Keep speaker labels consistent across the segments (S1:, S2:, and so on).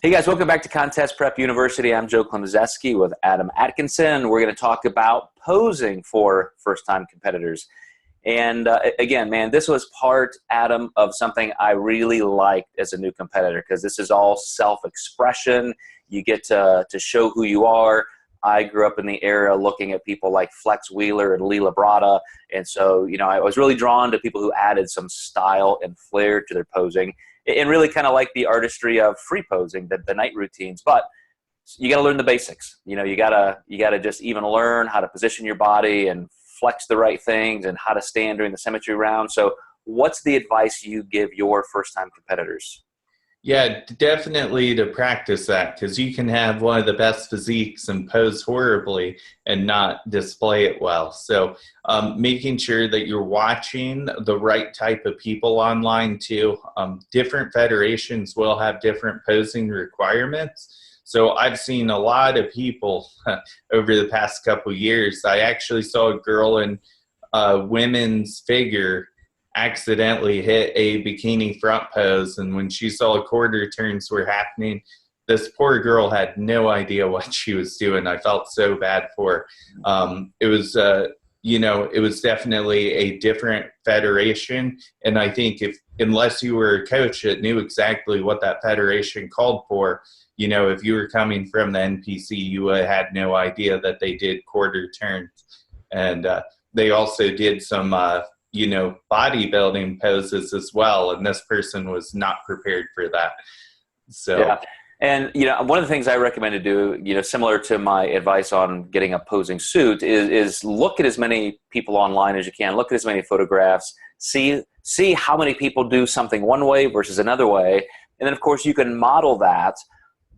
S1: Hey guys, welcome back to Contest Prep University. I'm Joe Klemczewski with Adam Atkinson. We're going to talk about posing for first-time competitors. And again, man, this was part, Adam, of something I really liked as a new competitor, because this is all self-expression. You get to show who you are. I grew up in the era looking at people like Flex Wheeler and Lee Labrada. And so, you know, I was really drawn to people who added some style and flair to their posing. And really kind of like the artistry of free posing, the night routines. But you got to learn the basics. You know, you gotta just even learn how to position your body and flex the right things and how to stand during the symmetry round. So what's the advice you give your first-time competitors?
S2: Yeah, definitely to practice that, because you can have one of the best physiques and pose horribly and not display it well. So making sure that you're watching the right type of people online too. Different federations will have different posing requirements. So I've seen a lot of people over the past couple of years. I actually saw a girl in women's figure accidentally hit a bikini front pose, and when she saw quarter turns were happening, this poor girl had no idea what she was doing. I felt so bad for her. It was you know, it was definitely a different federation, and I think unless you were a coach that knew exactly what that federation called for, you know, if you were coming from the NPC, you would have had no idea that they did quarter turns. And they also did some you know, bodybuilding poses as well, and this person was not prepared for that. So
S1: yeah. And you know, one of the things I recommend to do, you know, similar to my advice on getting a posing suit, is look at as many people online as you can. Look at as many photographs. See how many people do something one way versus another way, and then of course you can model that.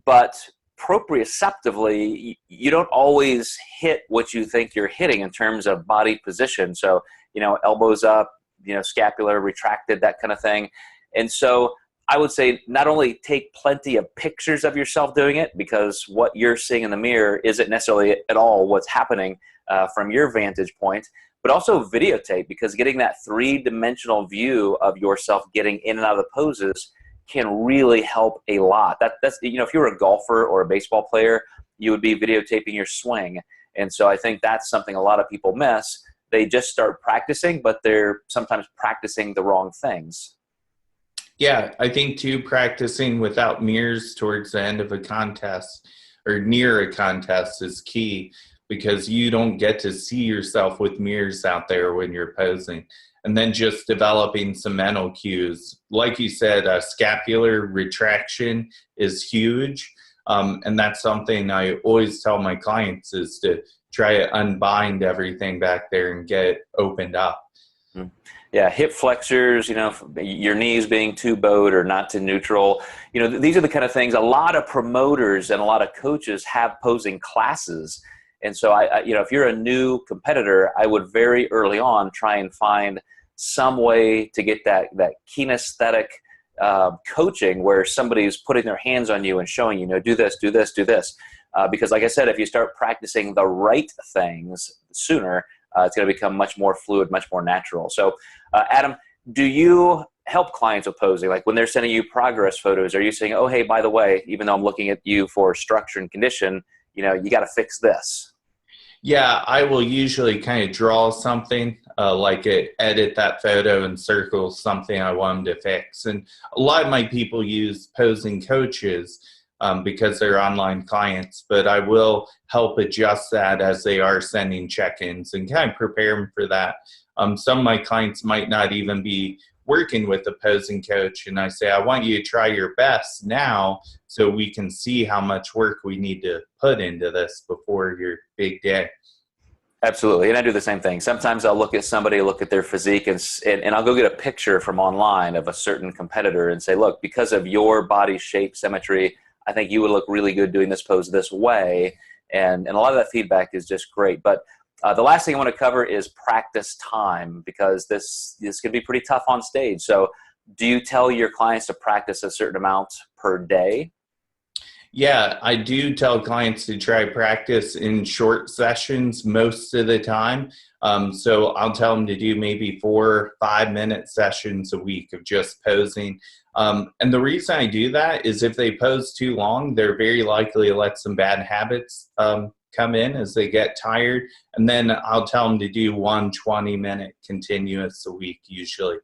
S1: But proprioceptively, you don't always hit what you think you're hitting in terms of body position. So, you know, elbows up, you know, scapular retracted, that kind of thing. And so I would say not only take plenty of pictures of yourself doing it, because what you're seeing in the mirror isn't necessarily at all what's happening from your vantage point, but also videotape, because getting that three-dimensional view of yourself getting in and out of the poses can really help a lot. That's, you know, if you were a golfer or a baseball player, you would be videotaping your swing. And so I think that's something a lot of people miss. They just start practicing, but they're sometimes practicing the wrong things.
S2: yeah, I think too, practicing without mirrors towards the end of a contest or near a contest is key, because you don't get to see yourself with mirrors out there when you're posing. And then just developing some mental cues. Like you said, scapular retraction is huge. And that's something I always tell my clients, is to try to unbind everything back there and get it opened up.
S1: Yeah, hip flexors, you know, your knees being too bowed or not too neutral. You know, these are the kind of things a lot of promoters and a lot of coaches have posing classes. And so, you know, if you're a new competitor, I would very early on try and find some way to get that kinesthetic coaching, where somebody's putting their hands on you and showing, you know, do this, do this, do this. Because like I said, if you start practicing the right things sooner, it's going to become much more fluid, much more natural. So Adam, do you help clients with posing? Like when they're sending you progress photos, are you saying, oh, hey, by the way, even though I'm looking at you for structure and condition, you know, you got to fix this?
S2: Yeah, I will usually kind of draw something, edit that photo and circle something I want them to fix. And a lot of my people use posing coaches because they're online clients, but I will help adjust that as they are sending check-ins and kind of prepare them for that. Some of my clients might not even be working with a posing coach, and I say, I want you to try your best now so we can see how much work we need to put into this before your big day.
S1: Absolutely, and I do the same thing. Sometimes I'll look at somebody, look at their physique, and I'll go get a picture from online of a certain competitor and say, look, because of your body shape, symmetry, I think you would look really good doing this pose this way. And a lot of that feedback is just great. But the last thing I want to cover is practice time, because this can be pretty tough on stage. So do you tell your clients to practice a certain amount per day?
S2: Yeah, I do tell clients to try practice in short sessions most of the time. So I'll tell them to do maybe 4 or 5 minute sessions a week of just posing. And the reason I do that is if they pose too long, they're very likely to let some bad habits come in as they get tired. And then I'll tell them to do 1 20-minute continuous a week usually.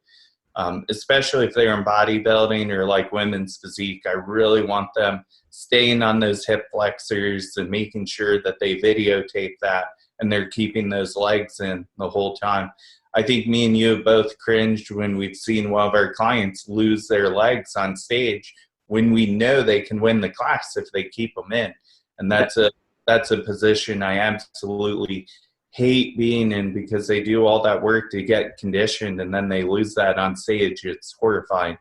S2: Especially if they're in bodybuilding or like women's physique, I really want them staying on those hip flexors and making sure that they videotape that and they're keeping those legs in the whole time. I think me and you have both cringed when we've seen one of our clients lose their legs on stage when we know they can win the class if they keep them in. And that's a position I absolutely hate being in, because they do all that work to get conditioned and then they lose that on stage. It's horrifying.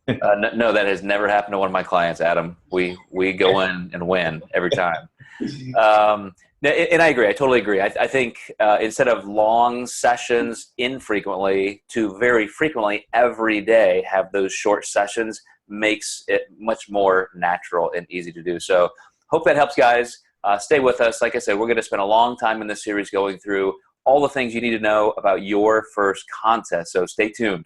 S1: No, that has never happened to one of my clients, Adam. We go in and win every time. And I agree. I totally agree. I think instead of long sessions infrequently to very frequently every day, have those short sessions makes it much more natural and easy to do. So hope that helps, guys. Stay with us. Like I said, we're going to spend a long time in this series going through all the things you need to know about your first contest. So stay tuned.